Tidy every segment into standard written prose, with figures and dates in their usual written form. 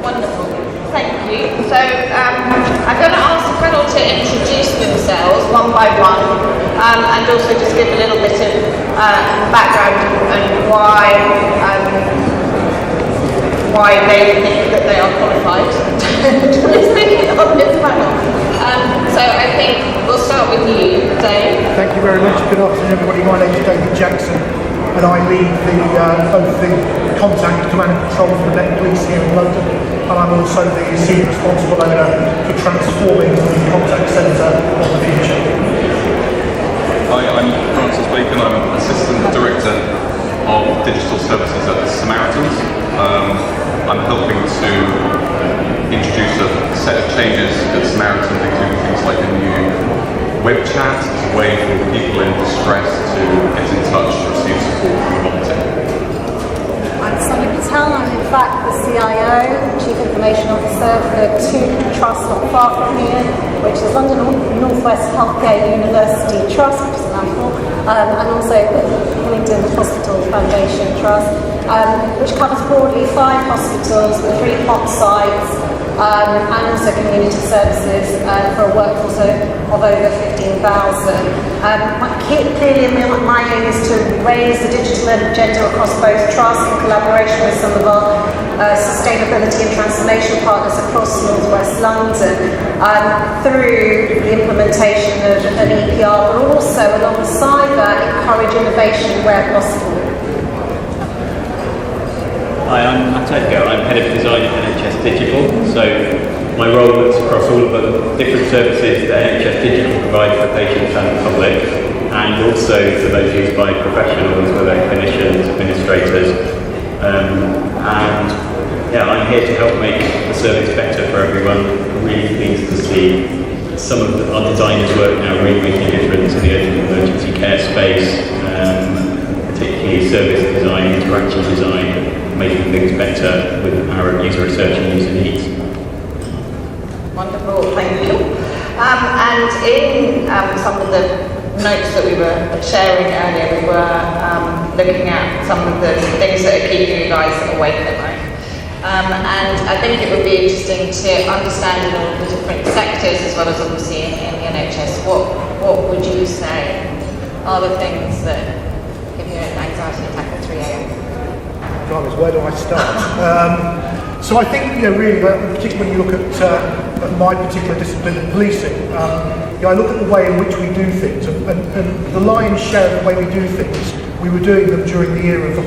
Wonderful, thank you. So I'm going to ask the panel to introduce themselves one by one, and also just give a little bit of background and why they think that they are qualified to listen on this panel. So I think we'll start with you, Dave. Thank you very much. Good afternoon, everybody. My name is David Jackson, and I lead both the contact command and control for the Met Police here in London, and I'm also the senior responsible owner for transforming the contact centre of the future. Hi, I'm Francis Bacon. I'm Assistant Director of Digital Services at Samaritans. I'm helping to introduce a set of changes at Samaritans, including things like a new web chat as a way for people in distress to get in touch and receive support from the volunteer. I'm Sonia Patel. I'm in fact the CIO, Chief Information Officer for two trusts not far from here, which is London North West Healthcare University Trust, which is a mouthful, and also the Hillingdon Hospital Foundation Trust, which covers broadly 5 hospitals with 3 POP sites, and also community services for a workforce of over 15,000. Clearly, my aim is to raise the digital agenda across both trusts in collaboration with some of our sustainability and transformation partners across North West London through the implementation of an EPR, but also alongside that encourage innovation where possible. Hi, I'm Edgar. I'm Head of Design at NHS Digital. So my role looks across all of the different services that NHS Digital provides for patients and the public, and also for those used by professionals, whether clinicians, administrators. I'm here to help make the service better for everyone. I'm really pleased to see some of our designers' work now really making a difference in the emergency care space, particularly service design, interaction design, making things better with our user research and user needs. Wonderful, thank you. And in some of the notes that we were sharing earlier, we were looking at some of the things that are keeping you guys awake at night. And I think it would be interesting to understand in all the different sectors, as well as obviously in the NHS, what would you say are the things that give you an anxiety attack at 3 a.m? Where do I start? So I think, really, particularly when you look at my particular discipline of policing, I look at the way in which we do things, and the lion's share of the way we do things, we were doing them during the era of the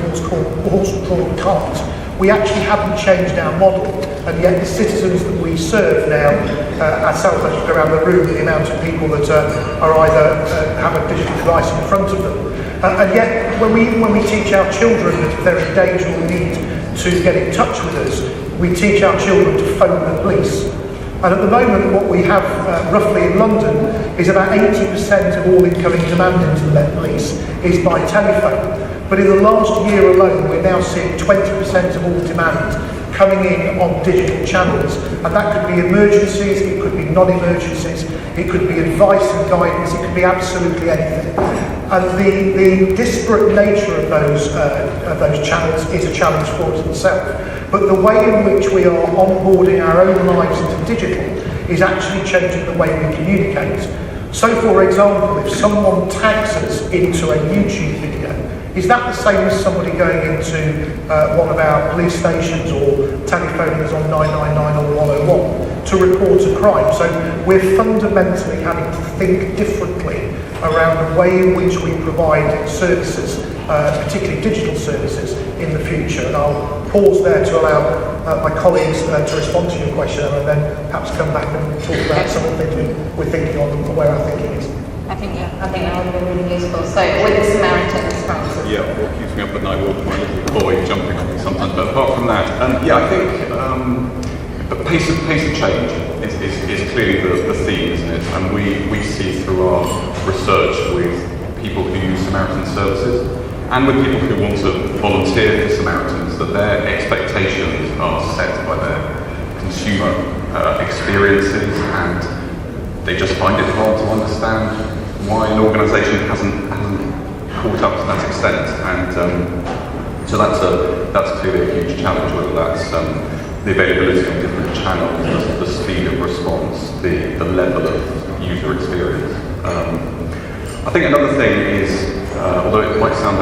horse-drawn cart. We actually haven't changed our model, and yet the citizens that we serve now, ourselves as you go around the room, the amount of people that are either have a digital device in front of them, and yet when we teach our children that if they're in danger or need to get in touch with us, we teach our children to phone the police. And at the moment what we have roughly in London is about 80% of all incoming demand into the Met Police is by telephone. But in the last year alone, we're now seeing 20% of all demand coming in on digital channels. And that could be emergencies, it could be non-emergencies, it could be advice and guidance, it could be absolutely anything. And the disparate nature of those channels is a challenge for us itself. But the way in which we are onboarding our own lives into digital is actually changing the way we communicate. So for example, if someone tags us into a YouTube video, is that the same as somebody going into one of our police stations or telephoning us on 999 or 101 to report a crime? So we're fundamentally having to think differently around the way in which we provide services, particularly digital services, in the future. And I'll pause there to allow my colleagues to respond to your question, and then perhaps come back and talk about some of the things we're thinking on and where our thinking is. I think that would be really useful. So with the Samaritans, Francis. Yeah, what keeps me up at night will my little boy jumping on me sometimes. But apart from that, I think the pace of change is clearly the theme, isn't it? And we see through our research with people who use Samaritan services and with people who want to volunteer for Samaritans that their expectations are set by their consumer experiences, and they just find it hard to understand why an organisation hasn't caught up to that extent. And so that's clearly a huge challenge, whether that's the availability of different channels, the speed of response, the level of user experience. I think another thing is, although it might sound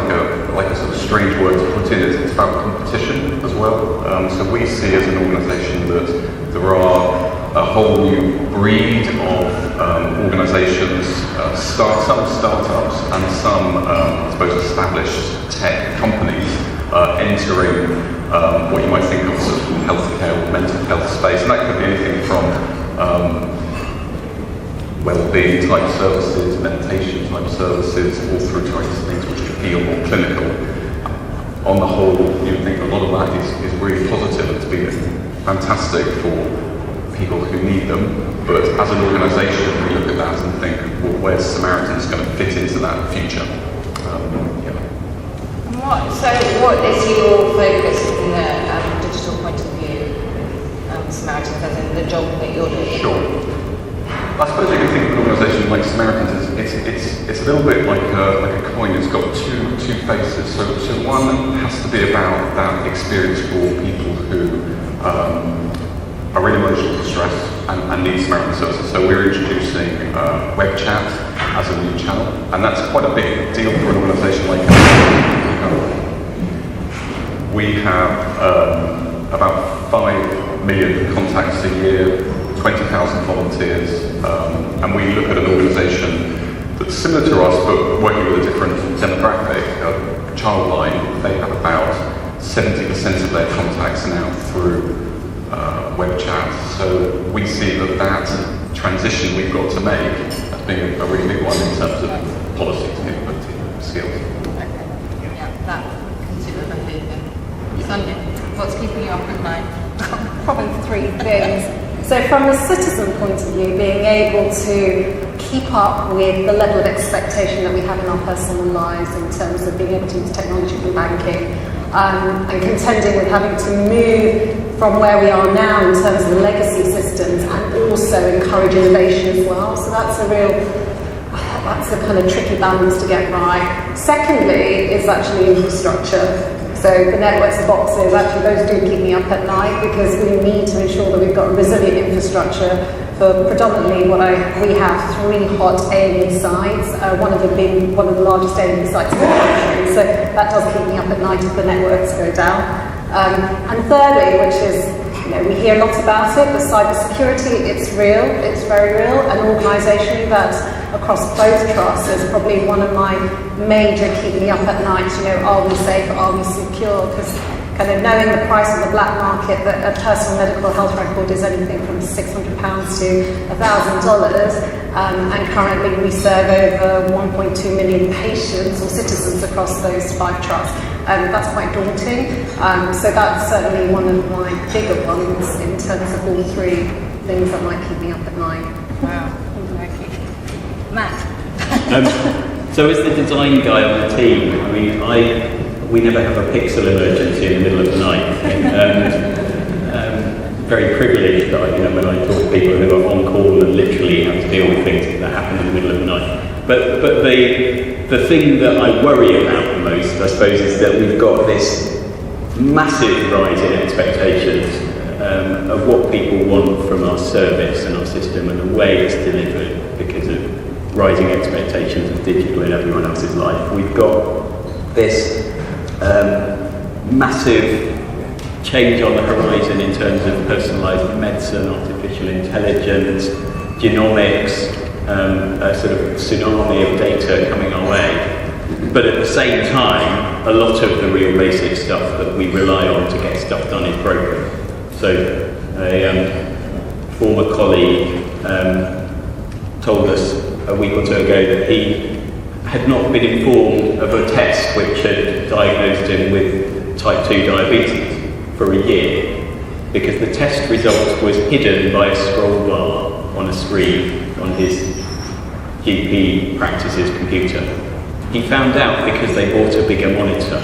like a sort of strange word to put in, it's about competition as well. So we see as an organisation that there are a whole new breed of organisations, some startups and some, I suppose, established tech companies entering what you might think of as sort of healthcare or mental health space, and that could be anything from well-being type services, meditation type services, all through to things which could feel more clinical. On the whole, you would think a lot of that is really positive and to be fantastic for people who need them, but as an organisation we look at that and think, well, where's Samaritans going to fit into that future? So what is your focus in the digital point of view, Samaritans, as in the job that you're doing? Sure. I suppose you can think of an organisation like Samaritans, it's a little bit like a coin. It's got two faces. So one has to be about that experience for people who are in emotional distress and need Samaritan services. So we're introducing web chat as a new channel, and that's quite a big deal for an organisation like us. We have about 5 million contacts a year, 20,000 volunteers, and we look at an organisation that's similar to us but working with a different demographic. Childline, they have about 70% of their contacts now through web chat. So we see that transition we've got to make as being a really big one in terms of policy, capability, skills. Okay. Yeah, that consider the big thing. Sonia, what's keeping you up at night? Probably 3 things. So from a citizen point of view, being able to keep up with the level of expectation that we have in our personal lives in terms of being able to use technology for banking, and contending with having to move from where we are now in terms of the legacy systems and also encourage innovation as well. So that's a kind of tricky balance to get right. Secondly is actually infrastructure. So the networks of boxes, actually those do keep me up at night because we need to ensure that we've got resilient infrastructure for predominantly we have 3 hot A&E sites, one of the largest A&E sites in the country. So that does keep me up at night if the networks go down. And thirdly, which is, we hear a lot about it, but cybersecurity, it's real, it's very real, and organisationally that across both trusts is probably one of my major keep me up at night, are we safe, are we secure? Because kind of knowing the price on the black market that a personal medical health record is anything from £600 to $1,000, and currently we serve over 1.2 million patients or citizens across those 5 trusts. That's quite daunting. So that's certainly one of my bigger ones in terms of all 3 things that might keep me up at night. Wow. Matt? So as the design guy on the team, we never have a pixel emergency in the middle of the night. Very privileged that when I talk to people who are on call and literally have to deal with things that happen in the middle of the night. But the thing that I worry about the most, I suppose, is that we've got this massive rise in expectations of what people want from our service and our system and the way it's delivered because of rising expectations of digital in everyone else's life. We've got this massive change on the horizon in terms of personalised medicine, artificial intelligence, genomics, a sort of tsunami of data coming our way. But at the same time, a lot of the real basic stuff that we rely on to get stuff done is broken. So a former colleague told us a week or 2 ago that he had not been informed of a test which had diagnosed him with type 2 diabetes for a year because the test result was hidden by a scroll bar on a screen on his GP practice's computer. He found out because they bought a bigger monitor.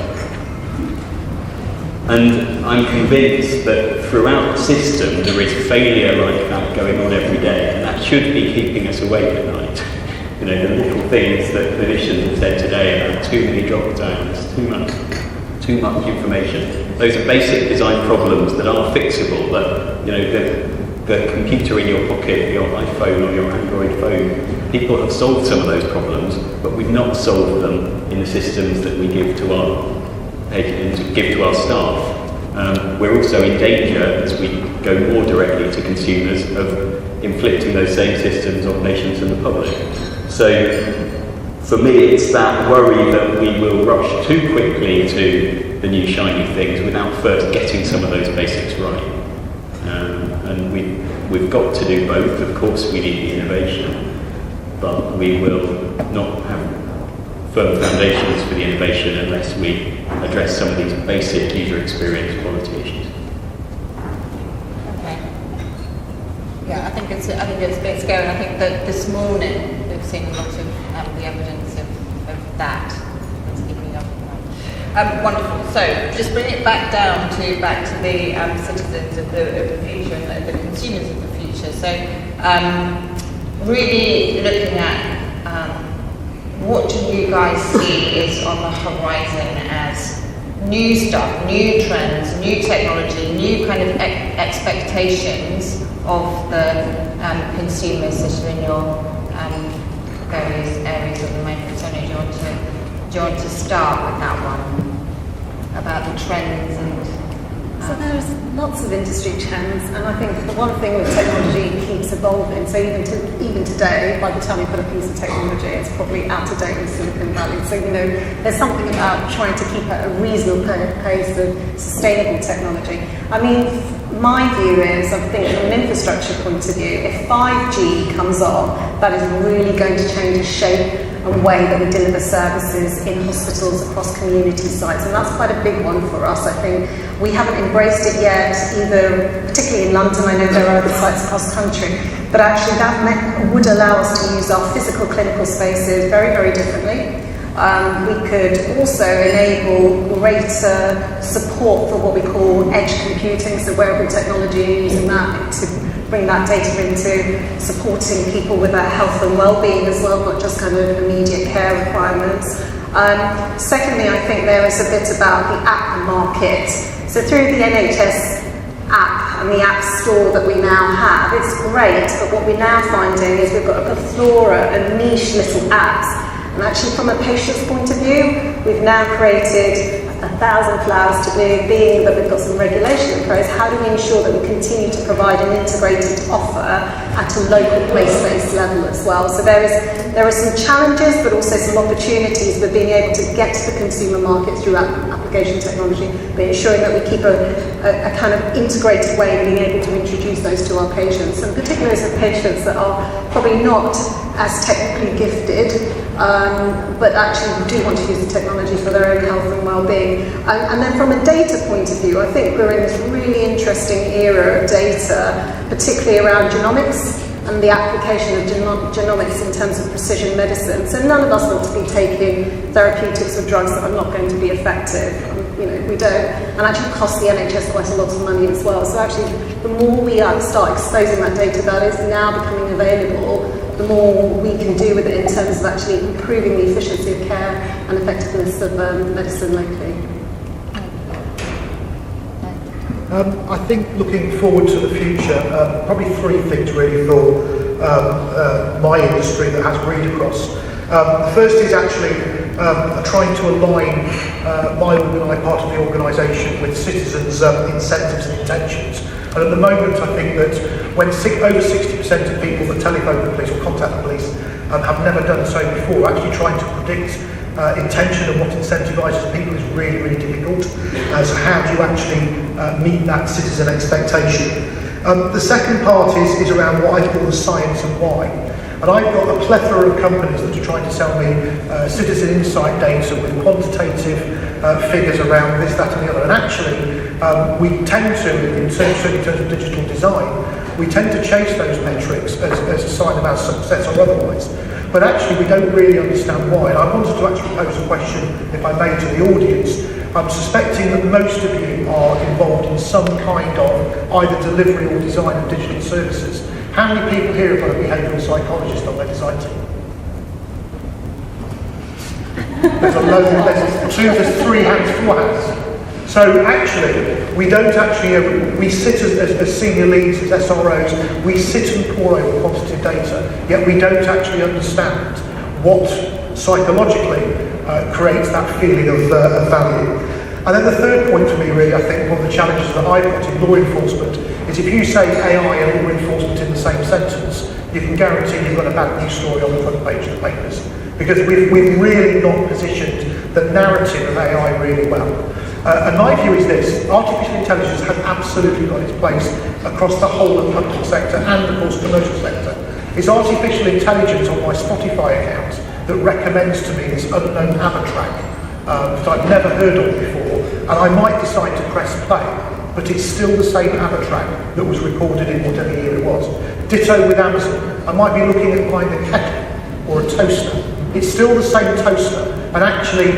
And I'm convinced that throughout the system there is failure like that going on every day, and that should be keeping us awake at night. The little things that clinicians have said today about too many drop downs, too too much information. Those are basic design problems that are fixable, that, you know, the computer in your pocket, your iPhone or your Android phone, people have solved some of those problems, but we've not solved them in the systems that we give to our staff. We're also in danger, as we go more directly to consumers, of inflicting those same systems on patients and the public. So, for me, it's that worry that we will rush too quickly to the new shiny things without first getting some of those basics right. And we've got to do both. Of course, we need the innovation, but we will not have firm foundations for the innovation unless we address some of these basic user experience quality issues. Okay. Yeah, I think it's going. I think that this morning we've seen a lot of the evidence of that. It's keeping up. Wonderful. So just bring it back down to the citizens of the future and the consumers of the future. So really looking at what do you guys see is on the horizon as new stuff, new trends, new technology, new kind of expectations of the consumers that are in your various areas at the moment. Sonia, do you want to start with that one about the trends and? So there's lots of industry trends, and I think the one thing with technology keeps evolving. So even today, by the time you put a piece of technology, it's probably out of date in Silicon Valley. So there's something about trying to keep at a reasonable pace of sustainable technology. I mean, my view is, I think from an infrastructure point of view, if 5G comes on, that is really going to change the shape and way that we deliver services in hospitals across community sites, and that's quite a big one for us. I think we haven't embraced it yet, either particularly in London. I know there are other sites across the country, but actually that would allow us to use our physical clinical spaces very, very differently. We could also enable greater support for what we call edge computing, so wearable technology, and using that to bring that data into supporting people with their health and well-being as well, not just kind of immediate care requirements. Secondly, I think there is a bit about the app market. So through the NHS app and the app store that we now have, it's great, but what we're now finding is we've got a plethora of niche little apps. And actually, from a patient's point of view, we've now created 1,000 flowers to bloom, being that we've got some regulation in place. How do we ensure that we continue to provide an integrated offer at a local place-based level as well? So there are some challenges, but also some opportunities with being able to get to the consumer market through application technology, but ensuring that we keep a kind of integrated way of being able to introduce those to our patients, and particularly as patients that are probably not as technically gifted, but actually do want to use the technology for their own health and well-being. And then from a data point of view, I think we're in this really interesting era of data, particularly around genomics and the application of genomics in terms of precision medicine. So none of us want to be taking therapeutics or drugs that are not going to be effective. We don't, and actually cost the NHS quite a lot of money as well. So actually, the more we start exposing that data that is now becoming available, the more we can do with it in terms of actually improving the efficiency of care and effectiveness of medicine locally. I think looking forward to the future, probably three things really for my industry that has read across. The first is actually trying to align my part of the organisation with citizens' incentives and intentions. And at the moment, I think that when over 60% of people that telephone the police or contact the police have never done so before, actually trying to predict intention and what incentivises people is really, really difficult. So how do you actually meet that citizen expectation? The second part is around what I call the science and why. And I've got a plethora of companies that are trying to sell me citizen insight data with quantitative figures around this, that and the other. And actually, we tend to, in terms of digital design, we tend to chase those metrics as a sign of our success or otherwise. But actually, we don't really understand why. And I wanted to actually pose a question, if I may, to the audience. I'm suspecting that most of you are involved in some kind of either delivery or design of digital services. How many people here have got a behavioural psychologist on their design team? There's a load, there's 3 hands, 4 hands. So actually, we don't actually, we sit as senior leads, as SROs, we sit and pore over quantitative data, yet we don't actually understand what psychologically creates that feeling of value. And then the third point for me, really, I think one of the challenges that I've got in law enforcement is if you say AI and law enforcement in the same sentence, you can guarantee you've got a bad news story on the front page of the papers. Because we've really not positioned the narrative of AI really well. And my view is this: artificial intelligence has absolutely got its place across the whole of the public sector and, of course, commercial sector. It's artificial intelligence on my Spotify account that recommends to me this unknown ABBA track that I've never heard of before, and I might decide to press play, but it's still the same ABBA track that was recorded in whatever year it was. Ditto with Amazon. I might be looking at buying a kettle or a toaster. It's still the same toaster, and actually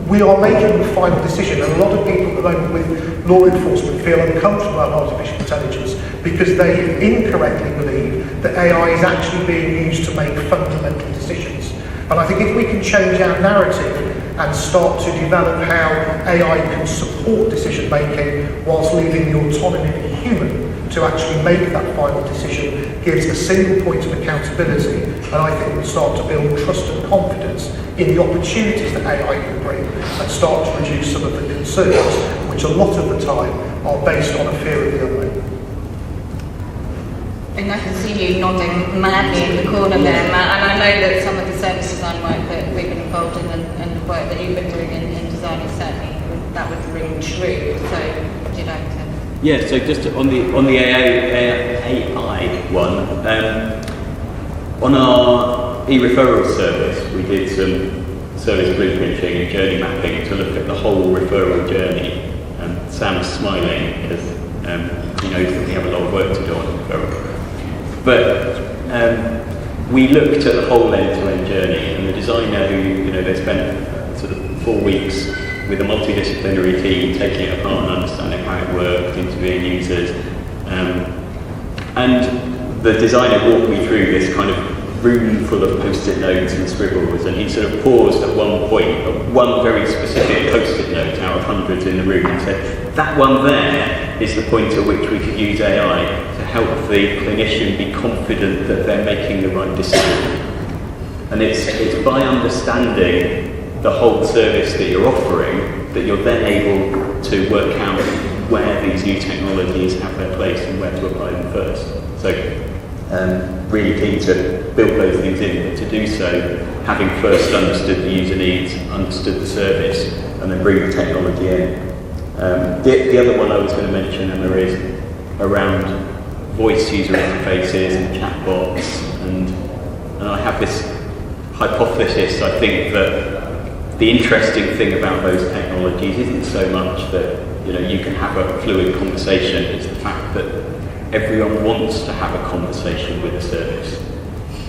we are making the final decision, and a lot of people at the moment with law enforcement feel uncomfortable about artificial intelligence because they incorrectly believe that AI is actually being used to make fundamental decisions. And I think if we can change our narrative and start to develop how AI can support decision making whilst leaving the autonomy of the human to actually make that final decision, gives a single point of accountability, and I think we'll start to build trust and confidence in the opportunities that AI can bring and start to reduce some of the concerns, which a lot of the time are based on a fear of the unknown. And I can see you nodding madly in the corner there, Matt, and I know that some of the service design work that we've been involved in and the work that you've been doing in design is certainly, that would ring true. So would you like to? Yeah, so just on the AI one, on our e-referral service, we did some service blueprinting and journey mapping to look at the whole referral journey. Sam's smiling because he knows that we have a lot of work to do on referral. But we looked at the whole end-to-end journey, and the designer who, they spent sort of 4 weeks with a multidisciplinary team taking it apart and understanding how it worked, interviewing users. And the designer walked me through this kind of room full of post-it notes and scribbles, and he sort of paused at one point, at one very specific post-it note out of hundreds in the room, and said, that one there is the point at which we could use AI to help the clinician be confident that they're making the right decision. And it's by understanding the whole service that you're offering that you're then able to work out where these new technologies have their place and where to apply them first. So really keen to build those things in, but to do so, having first understood the user needs, understood the service, and then bring the technology in. The other one I was going to mention, Emma, is around voice user interfaces and chatbots, and I have this hypothesis, I think, that the interesting thing about those technologies isn't so much that you can have a fluid conversation, it's the fact that everyone wants to have a conversation with a service.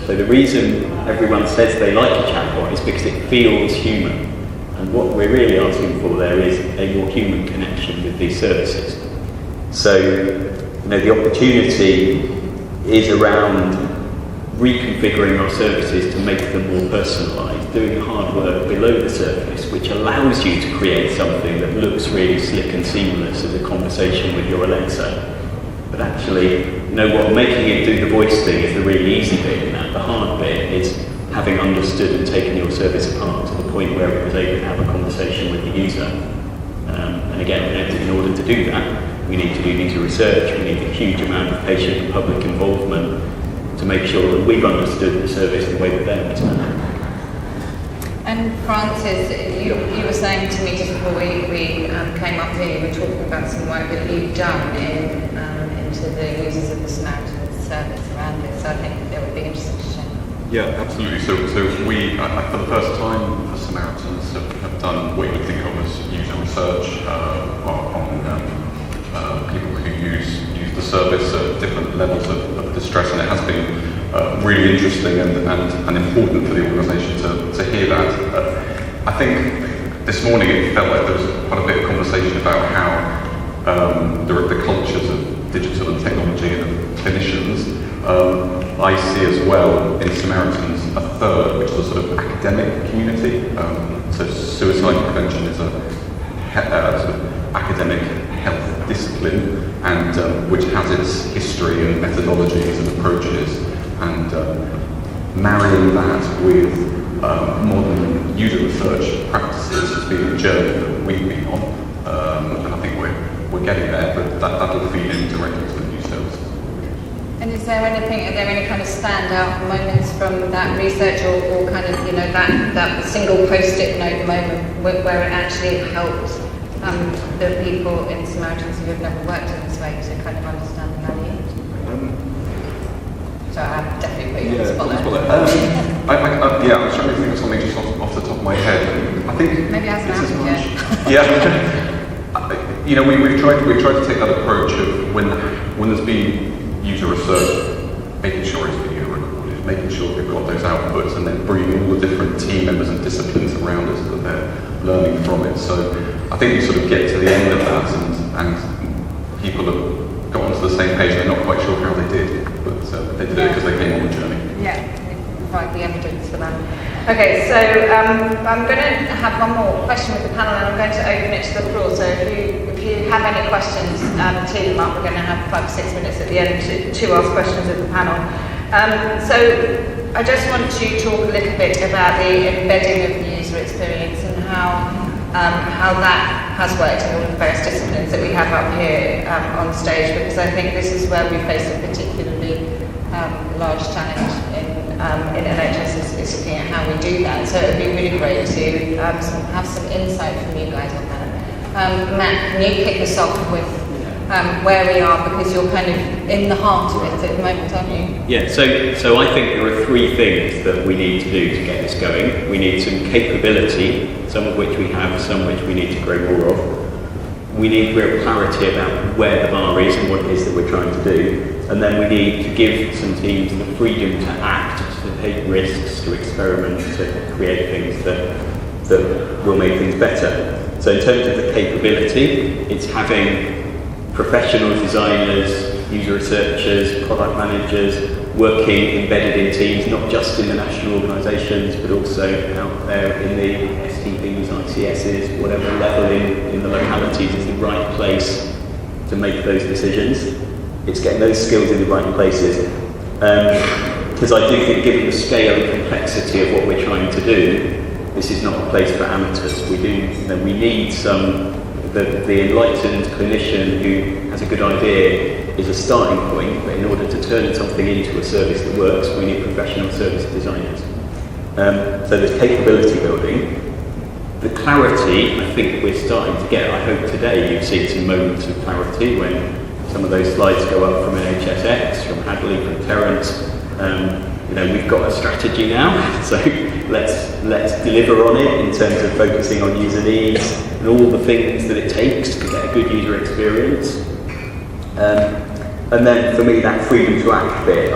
So the reason everyone says they like a chatbot is because it feels human. And what we're really asking for there is a more human connection with these services. So the opportunity is around reconfiguring our services to make them more personalised, doing hard work below the surface, which allows you to create something that looks really slick and seamless as a conversation with your Alexa. But actually, what making it do the voice thing is the really easy bit in that. The hard bit is having understood and taken your service apart to the point where it was able to have a conversation with the user. And again, in order to do that, we need to do user research, we need a huge amount of patient and public involvement to make sure that we've understood the service the way that they understand it. And Francis, you were saying to me just before we came up here, you were talking about some work that you've done into the users of the Samaritans service around this. So I think they would be interested to share. Yeah, absolutely. So we, for the first time, for Samaritans, have done what you would think of as user research on people who use the service at different levels of distress, and it has been really interesting and important for the organisation to hear that. I think this morning it felt like there was quite a bit of conversation about how the cultures of digital and technology and clinicians. I see as well in Samaritans a third, which is a sort of academic community. So suicide prevention is a sort of academic health discipline, and which has its history and methodologies and approaches, and marrying that with modern user research practices has been a journey that we've been on, and I think we're getting there, but that'll feed in directly to the new services. And are there any kind of standout moments from that research, or kind of, you know, that single post-it note moment where it actually helped the people in Samaritans who have never worked in this way to kind of understand the value? So I'm definitely putting you on the spot there. I'm trying to think of something just off the top of my head. I think maybe as an advocate. Yeah. You know, we've tried to take that approach of when there's been user research, making sure it's video recorded, making sure we've got those outputs, and then bringing all the different team members and disciplines around us that they're learning from it. So I think we sort of get to the end of that, and people have got onto the same page. They're not quite sure how they did, but they did it because they came on the journey. Yeah, provide the evidence for that. Okay, so I'm going to have one more question with the panel, and I'm going to open it to the floor. So if you have any questions, tee them up. We're going to have 5 or 6 minutes at the end to ask questions of the panel. So I just want to talk a little bit about the embedding of the user experience and how that has worked in all the various disciplines that we have up here on stage, because I think this is where we face a particularly large challenge in NHS is looking at how we do that. So it would be really great to have some insight from you guys on that. Matt, can you kick us off with where we are, because you're kind of in the heart of it at the moment, aren't you? Yeah, so I think there are 3 things that we need to do to get this going. We need some capability, some of which we have, some which we need to grow more of. We need real clarity about where the bar is and what it is that we're trying to do. And then we need to give some teams the freedom to act, to take risks, to experiment, to create things that will make things better. So in terms of the capability, it's having professional designers, user researchers, product managers working embedded in teams, not just in the national organisations, but also out there in the STBs, ICSs, whatever level in the localities is the right place to make those decisions. It's getting those skills in the right places. Because I do think, given the scale and complexity of what we're trying to do, this is not a place for amateurs. We need the enlightened clinician who has a good idea is a starting point, but in order to turn something into a service that works, we need professional service designers. So there's capability building. The clarity, I think we're starting to get. I hope today you've seen some moments of clarity when some of those slides go up from NHSX, from Hadley, from Terence. We've got a strategy now, so let's deliver on it in terms of focusing on user needs and all the things that it takes to get a good user experience. And then for me, that freedom to act bit,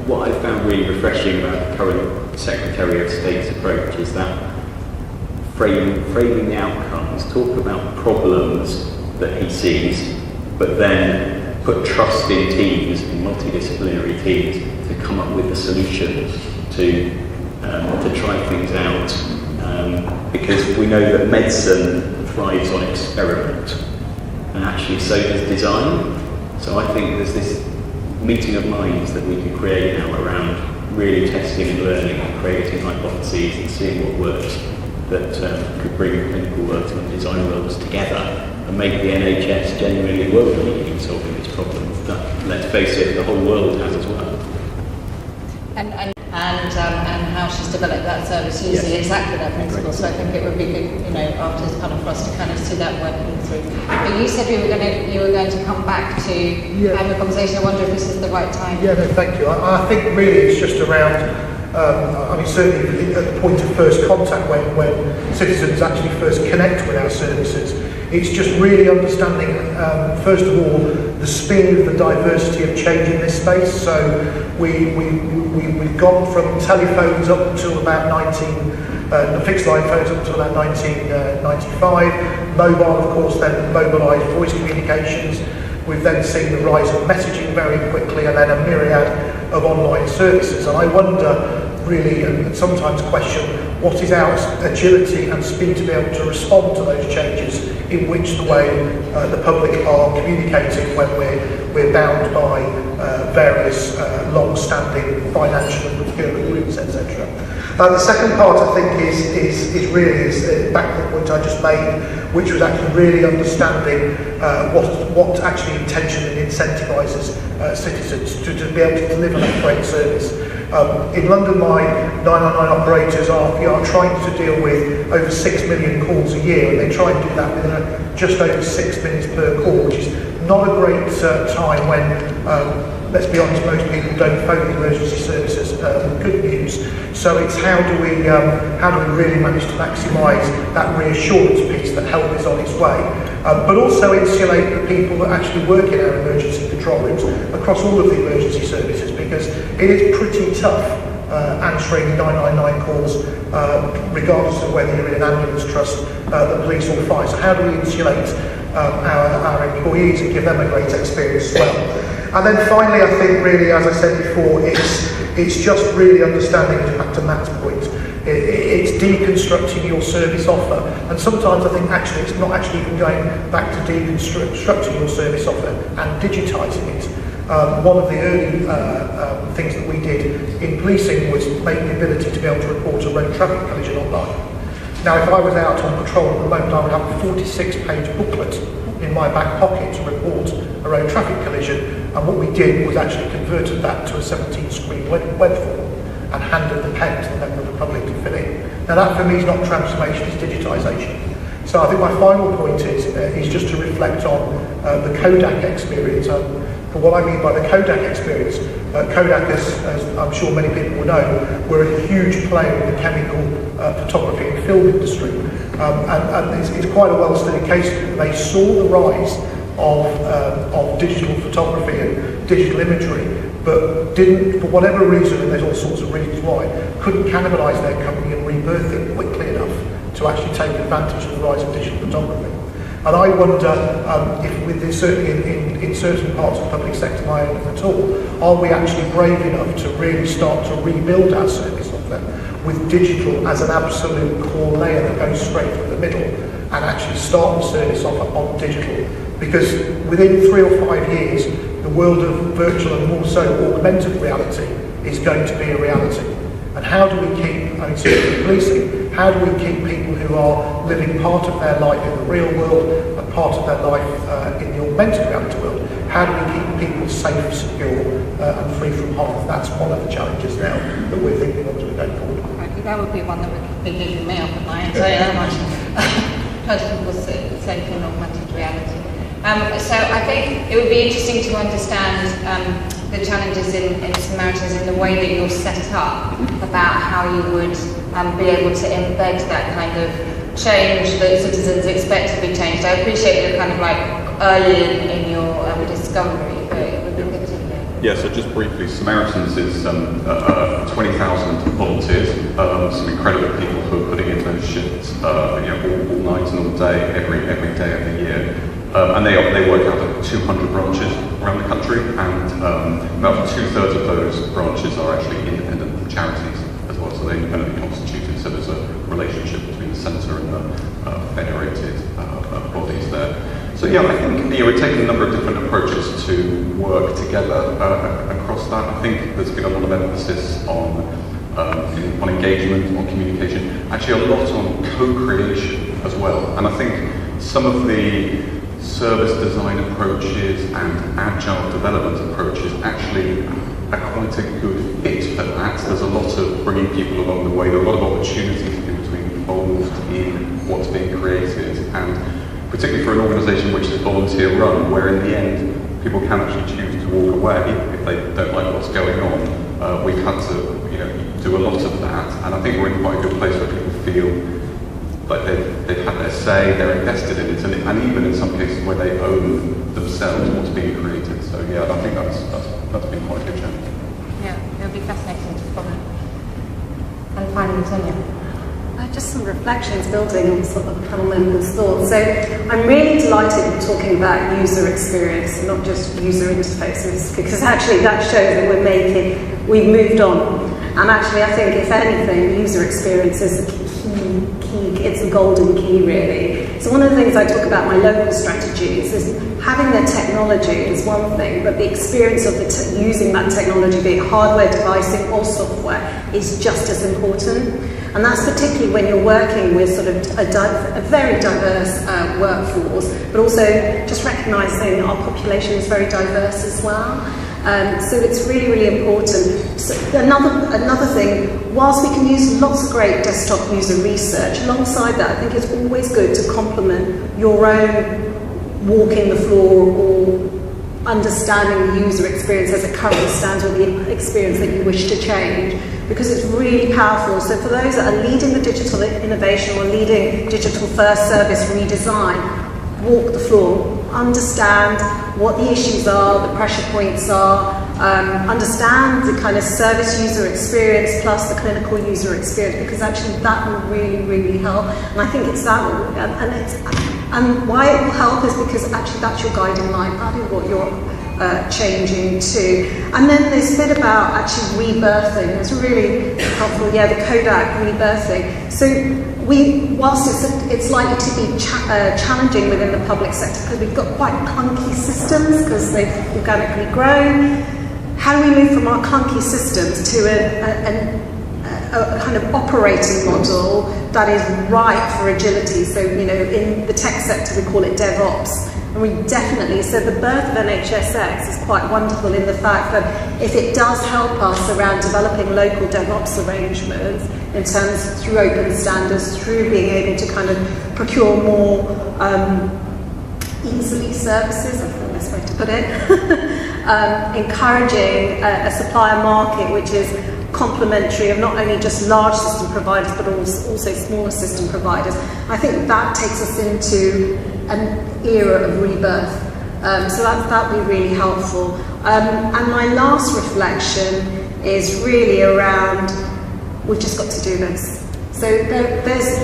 what I found really refreshing about the current Secretary of State's approach is that framing the outcomes, talk about problems that he sees, but then put trust in teams, in multidisciplinary teams, to come up with a solution to try things out. Because we know that medicine thrives on experiment, and actually so does design. So I think there's this meeting of minds that we can create now around really testing and learning and creating hypotheses and seeing what works, that could bring the clinical world and design worlds together and make the NHS genuinely world leading in solving these problems that, let's face it, the whole world has as well. And how she's developed that service using exactly that principle. So I think it would be good, after this panel for us to kind of see that working through. But you said you were going to come back to have a conversation. I wonder if this is the right time. Yeah, no, thank you. I think really it's just around, certainly at the point of first contact when citizens actually first connect with our services, it's just really understanding, first of all, the speed of the diversity of change in this space. So we've gone from telephones up until about the fixed line phones up until about 1995. Mobile, of course, then mobilised voice communications. We've then seen the rise of messaging very quickly, and then a myriad of online services. And I wonder, really, and sometimes question, what is our agility and speed to be able to respond to those changes, in which the way the public are communicating when we're bound by various long-standing financial and procurement agreements, etc. The second part, I think, is really back to the point I just made, which was actually really understanding what actually intentionally incentivises citizens to be able to deliver that great service. In London, my 999 operators are trying to deal with over 6 million calls a year, and they try and do that within just over 6 minutes per call, which is not a great time when, let's be honest, most people don't phone the emergency services with good news. So it's how do we really manage to maximise that reassurance piece that help is on its way, but also insulate the people that actually work in our emergency control rooms across all of the emergency services, because it is pretty tough answering 999 calls, regardless of whether you're in an ambulance trust, the police or fire. So how do we insulate our employees and give them a great experience as well? And then finally, I think really, as I said before, it's just really understanding, back to Matt's point, it's deconstructing your service offer. And sometimes I think actually it's not actually even going back to deconstructing your service offer and digitising it. One of the early things that we did in policing was make the ability to be able to report a road traffic collision online. Now, if I was out on patrol at the moment, I would have a 46-page booklet in my back pocket to report a road traffic collision, and what we did was actually converted that to a 17-screen web form and handed the pen to the member of the public to fill in. Now that for me is not transformation, it's digitisation. So I think my final point is just to reflect on the Kodak experience. But what I mean by the Kodak experience, Kodak, as I'm sure many people will know, were a huge player in the chemical photography and film industry. And it's quite a well-studied case. They saw the rise of digital photography and digital imagery, but didn't, for whatever reason, and there's all sorts of reasons why, couldn't cannibalise their company and rebirth it quickly enough to actually take advantage of the rise of digital photography. And I wonder if, with this, certainly in certain parts of the public sector, I don't know at all, are we actually brave enough to really start to rebuild our service offer with digital as an absolute core layer that goes straight through the middle, and actually start the service offer on digital? Because within 3 or 5 years, the world of virtual and more so augmented reality is going to be a reality. And how do we keep, I mean, certainly policing, how do we keep people who are living part of their life in the real world and part of their life in the augmented reality world, how do we keep people safe, secure and free from harm? That's one of the challenges now that we're thinking of as we go forward. I think that would be one that would be leaving me up at night, so that much. Most people safe in augmented reality. So I think it would be interesting to understand the challenges in Samaritans in the way that you're set up, about how you would be able to embed that kind of change that citizens expect to be changed. I appreciate you're kind of like early in your discovery, but it would be good to hear. Yeah, so just briefly, Samaritans is 20,000 volunteers, some incredible people who are putting in those shifts, all night and all day, every day of the year. And they work out of 200 branches around the country, and about 2/3 of those branches are actually independent charities as well, so they're independently constituted, so there's a relationship between the centre and the federated bodies there. So yeah, I think we're taking a number of different approaches to work together across that. I think there's been a lot of emphasis on engagement, on communication, actually a lot on co-creation as well, and I think some of the service design approaches and agile development approaches actually are quite a good fit at that. There's a lot of bringing people along the way. There are a lot of opportunities for people to be involved in what's being created, and particularly for an organisation which is volunteer run, where in the end people can actually choose to walk away if they don't like what's going on. We've had to do a lot of that, and I think we're in quite a good place where people feel like they've had their say, they're invested in it, and even in some cases where they own themselves what's being created. So yeah, I think that's been quite a good challenge. Yeah, it'll be fascinating to follow. And finally, Sonia. Just some reflections building on sort of panel members' thoughts. So I'm really delighted we're talking about user experience, not just user interfaces, because actually that shows that we've moved on. And actually I think if anything, user experience is the key, it's the golden key really. So one of the things I talk about in my local strategies is having the technology is one thing, but the experience of using that technology, be it hardware, devicing or software, is just as important. And that's particularly when you're working with sort of a very diverse workforce, but also just recognising our population is very diverse as well. So it's really, really important. So another thing, whilst we can use lots of great desktop user research, alongside that, I think it's always good to complement your own walking the floor or understanding the user experience as it currently stands or the experience that you wish to change, because it's really powerful. So for those that are leading the digital innovation or leading digital first service redesign, walk the floor, understand what the issues are, the pressure points are, understand the kind of service user experience plus the clinical user experience, because actually that will really, really help. And I think it's that, and why it will help is because actually that's your guiding light, that is what you're changing to. And then this bit about actually rebirthing, it's really helpful, the Kodak rebirthing. So whilst it's likely to be challenging within the public sector because we've got quite clunky systems because they've organically grown, how do we move from our clunky systems to a kind of operating model that is ripe for agility? So, in the tech sector we call it DevOps. And we definitely, so the birth of NHSX is quite wonderful in the fact that if it does help us around developing local DevOps arrangements in terms through open standards, through being able to kind of procure more easily services, I think the best way to put it, encouraging a supplier market which is complementary of not only just large system providers but also smaller system providers. I think that takes us into an era of rebirth. So that would be really helpful. And my last reflection is really around, we've just got to do this. So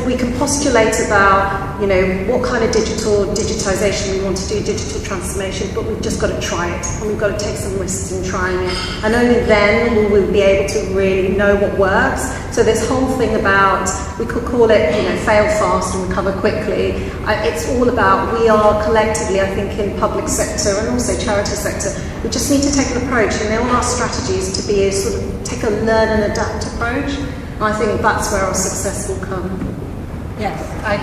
we can postulate about, what kind of digitization we want to do, digital transformation, but we've just got to try it, and we've got to take some risks in trying it. And only then will we be able to really know what works. So this whole thing about, we could call it, fail fast and recover quickly. It's all about, we are collectively, I think, in public sector and also charity sector, we just need to take an approach, and all our strategies to be a sort of take a learn and adapt approach. And I think that's where our success will come. Yes, I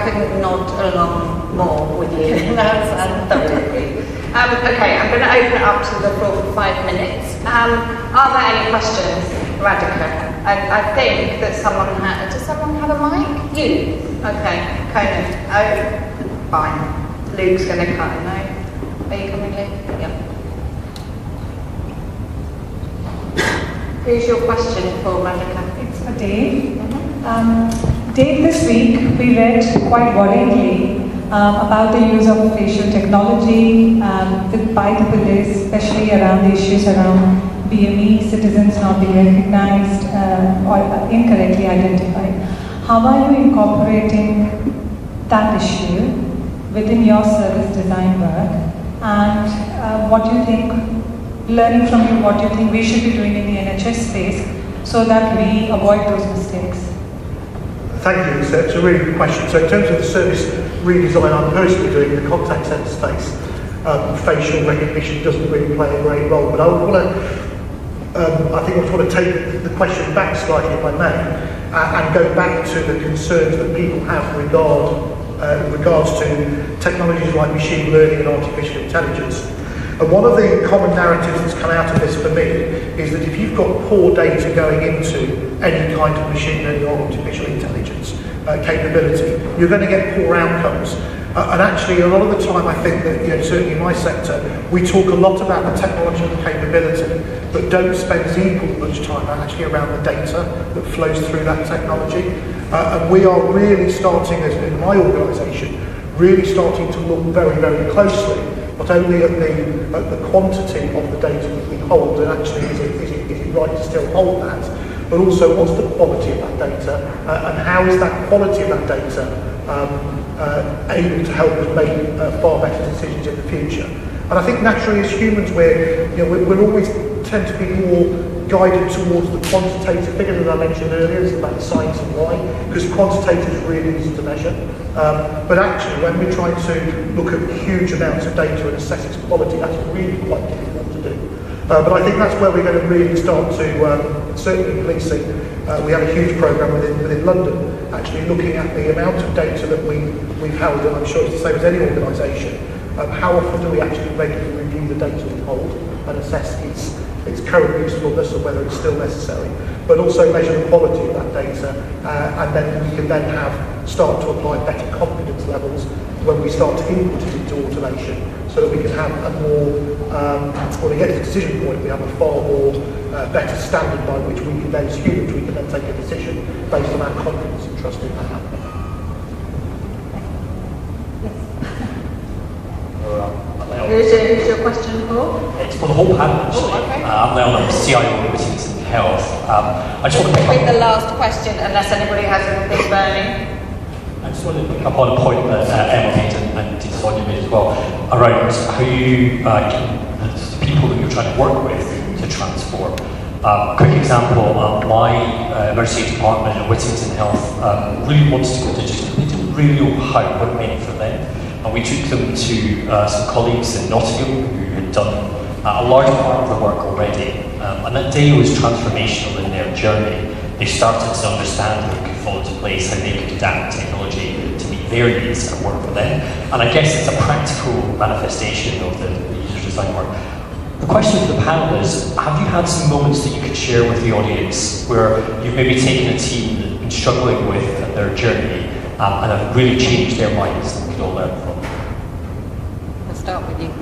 couldn't nod along more with you. I totally agree. Okay, I'm going to open it up to the floor for 5 minutes. Are there any questions, Radhika? I think that does someone have a mic? You? Okay, Conan. Oh, fine. Luke's going to come, no? Are you coming, Luke? Yeah. Who's your question for, Radhika? It's for Dave. Dave, this week we read quite worryingly about the use of facial technology by the police, especially around the issues around BME, citizens not being recognized or incorrectly identified. How are you incorporating that issue within your service design work? And what do you think, learning from you, what do you think we should be doing in the NHS space so that we avoid those mistakes? Thank you, it's a really good question. So in terms of the service redesign I'm personally doing in the contact centre space, facial recognition doesn't really play a great role, but I think I want to take the question back slightly, if I may, and go back to the concerns that people have in regards to technologies like machine learning and artificial intelligence. And one of the common narratives that's come out of this for me is that if you've got poor data going into any kind of machine learning or artificial intelligence capability, you're going to get poor outcomes. And actually, a lot of the time, I think that, certainly in my sector, we talk a lot about the technological capability, but don't spend equal much time actually around the data that flows through that technology. And we are really starting, as in my organisation, really starting to look very, very closely, not only at the quantity of the data that we hold, and actually is it right to still hold that, but also what's the quality of that data, and how is that quality of that data able to help us make far better decisions in the future. And I think naturally as humans we're always tend to be more guided towards the quantitative figure that I mentioned earlier. It's about the science of why, because quantitative is really easy to measure. But actually, when we're trying to look at huge amounts of data and assess its quality, that's really quite difficult to do. But I think that's where we're going to really start to, certainly in policing, we have a huge programme within London, actually looking at the amount of data that we've held, and I'm sure it's the same as any organisation. How often do we actually regularly review the data we hold and assess its current usefulness and whether it's still necessary, but also measure the quality of that data, and then we can then start to apply better confidence levels when we start to input it into automation, so that we can have a more, when we get to the decision point, we have a far more better standard by which we can then, as humans, we can then take a decision based on our confidence and trust in that. Who's your question for? It's for the whole panel, actually. Oh, okay. I'm now CIO of Metropolitan Health. I just want to pick Read up. the last question, unless anybody has anything burning. I just want to pick up on a point that Emma made and Sonia made as well, around how you get the people that you're trying to work with to transform. Quick example, my emergency department at Whittington Health really wants to go digital. They didn't really know what it meant for them. And we took them to some colleagues in Nottingham who had done a large part of the work already. And that day was transformational in their journey. They started to understand what could fall into place, how they could adapt technology to meet their needs and work for them. And I guess it's a practical manifestation of the user design work. The question for the panel is, have you had some moments that you could share with the audience where you've maybe taken a team that you've been struggling with their journey and have really changed their minds that we could all learn from? I'll start with you.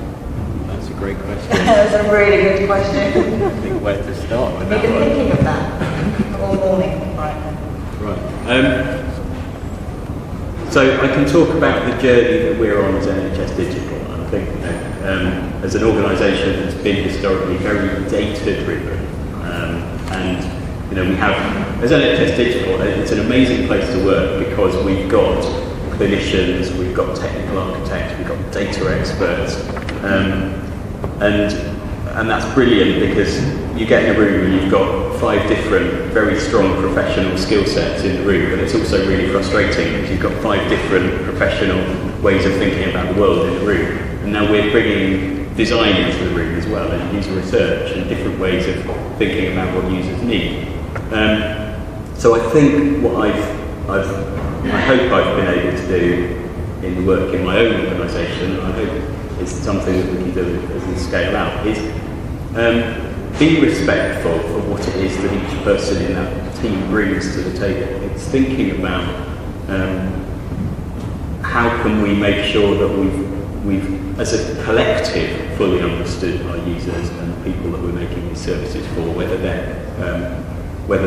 That's a great question. That's a really good question. I think where to start with You've that been one. thinking of that all morning, right? Right. So I can talk about the journey that we're on as NHS Digital. I think as an organisation that's been historically very data-driven, and we have, as NHS Digital, it's an amazing place to work because we've got clinicians, we've got technical architects, we've got data experts, and that's brilliant because you get in a room and you've got 5 different very strong professional skill sets in the room, but it's also really frustrating because you've got 5 different professional ways of thinking about the world in the room. And now we're bringing design into the room as well, and user research and different ways of thinking about what users need. So I think what I hope I've been able to do in the work in my own organisation, I hope it's something that we can do as we scale out, is be respectful of what it is that each person in that team brings to the table. It's thinking about how can we make sure that we've, as a collective, fully understood our users and the people that we're making these services for, whether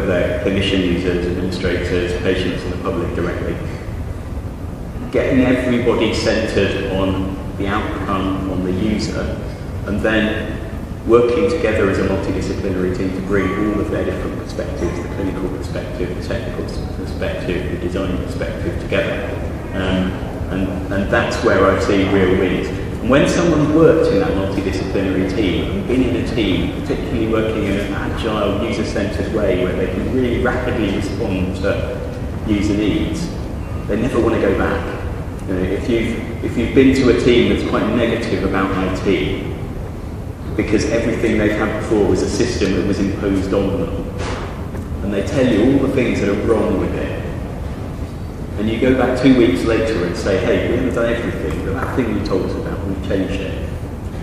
they're clinician users, administrators, patients and the public directly. Getting everybody centred on the outcome, on the user, and then working together as a multidisciplinary team to bring all of their different perspectives, the clinical perspective, the technical perspective, the design perspective together. And that's where I see real wins. And when someone's worked in that multidisciplinary team and been in a team, particularly working in an agile, user-centred way where they can really rapidly respond to user needs, they never want to go back. If you've been to a team that's quite negative about IT, because everything they've had before was a system that was imposed on them, and they tell you all the things that are wrong with it, and you go back 2 weeks later and say, hey, we haven't done everything, but that thing you told us about, we've changed it.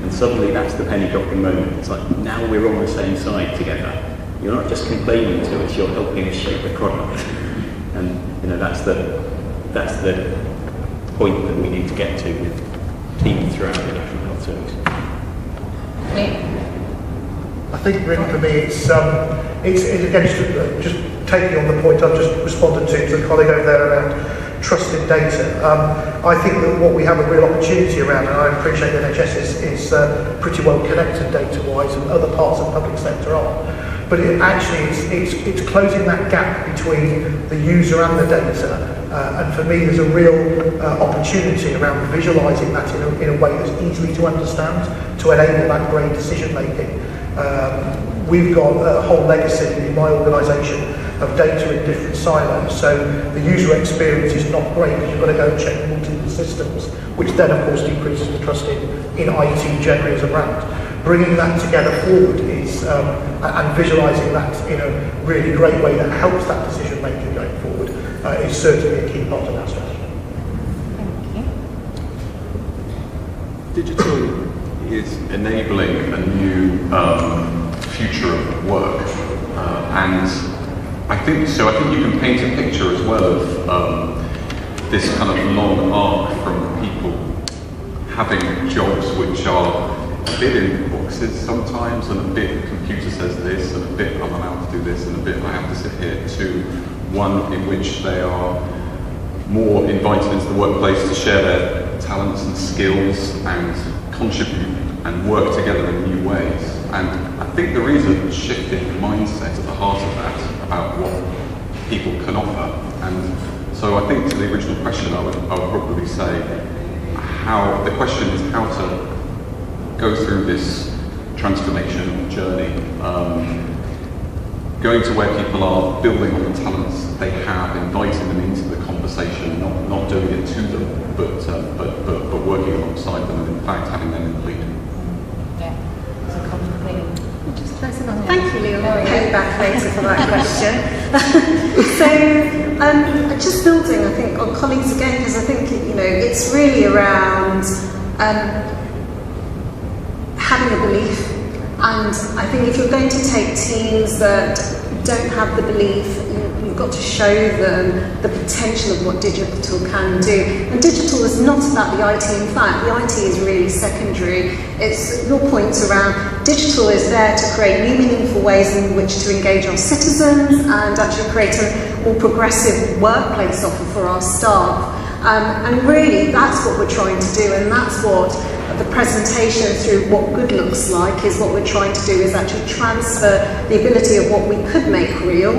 And suddenly that's the penny dropping moment. It's like, now we're on the same side together. You're not just complaining to us, you're helping us shape the product. And that's the point that we need to get to with teams throughout the National Health Service. I think really for me it's again just taking on the point I've just responded to the colleague over there around trusted data. I think that what we have a real opportunity around, and I appreciate that NHS is pretty well connected data-wise, and other parts of the public sector are. but it actually it's closing that gap between the user and the data. And for me, there's a real opportunity around visualising that in a way that's easy to understand, to enable that great decision making. We've got a whole legacy in my organisation of data in different silos, so the user experience is not great because you've got to go and check multiple systems, which then of course decreases the trust in IT generally as a brand. Bringing that together forward is, and visualising that in a really great way that helps that decision making going forward is certainly a key part of that strategy. Thank you. Digital is enabling a new future of work, and I think you can paint a picture as well of this kind of long arc from people having jobs which are a bit in boxes sometimes, and a bit computer says this, and a bit I'm allowed to do this, and a bit I have to sit here, to one in which they are more invited into the workplace to share their talents and skills and contribute and work together in new ways. And I think there is a shift in mindset at the heart of that about what people can offer. And so I think to the original question, I would probably say the question is how to go through this transformation journey, going to where people are, building on the talents they have, inviting them into the conversation, not doing it to them, but working alongside them, and in fact having them in the lead. Yeah, it's a common thing. Just close it on. Thank you, Leo. I'll pay you back later for that question. So, just building, I think, on colleagues again, because I think, it's really around having a belief. And I think if you're going to take teams that don't have the belief, you've got to show them the potential of what digital can do. And digital is not about the IT. In fact, the IT is really secondary. It's your points around digital is there to create new, meaningful ways in which to engage our citizens and actually create a more progressive workplace offer for our staff. And really, that's what we're trying to do, and that's what the presentation through what good looks like is what we're trying to do, is actually transfer the ability of what we could make real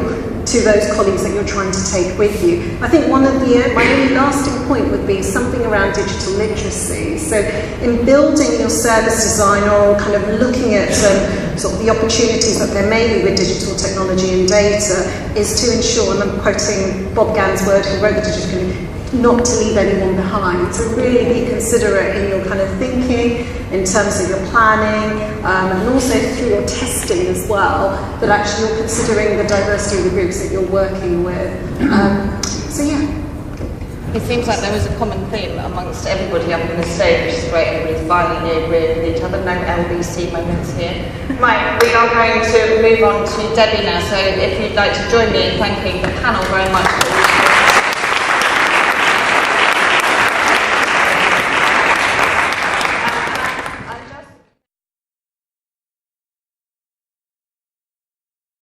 to those colleagues that you're trying to take with you. I think one of my only lasting point would be something around digital literacy. So in building your service design or kind of looking at sort of the opportunities that there may be with digital technology and data, is to ensure, and I'm quoting Bob Gann's word who wrote the digital community, not to leave anyone behind, to really be considerate in your kind of thinking, in terms of your planning, and also through your testing as well, that actually you're considering the diversity of the groups that you're working with. So yeah. It seems like there was a common theme amongst everybody up on the stage, which is great. Everybody's finally agreeing with each other. No LBC moments here. Right, we are going to move on to Debbie now. So if you'd like to join me in thanking the panel very much.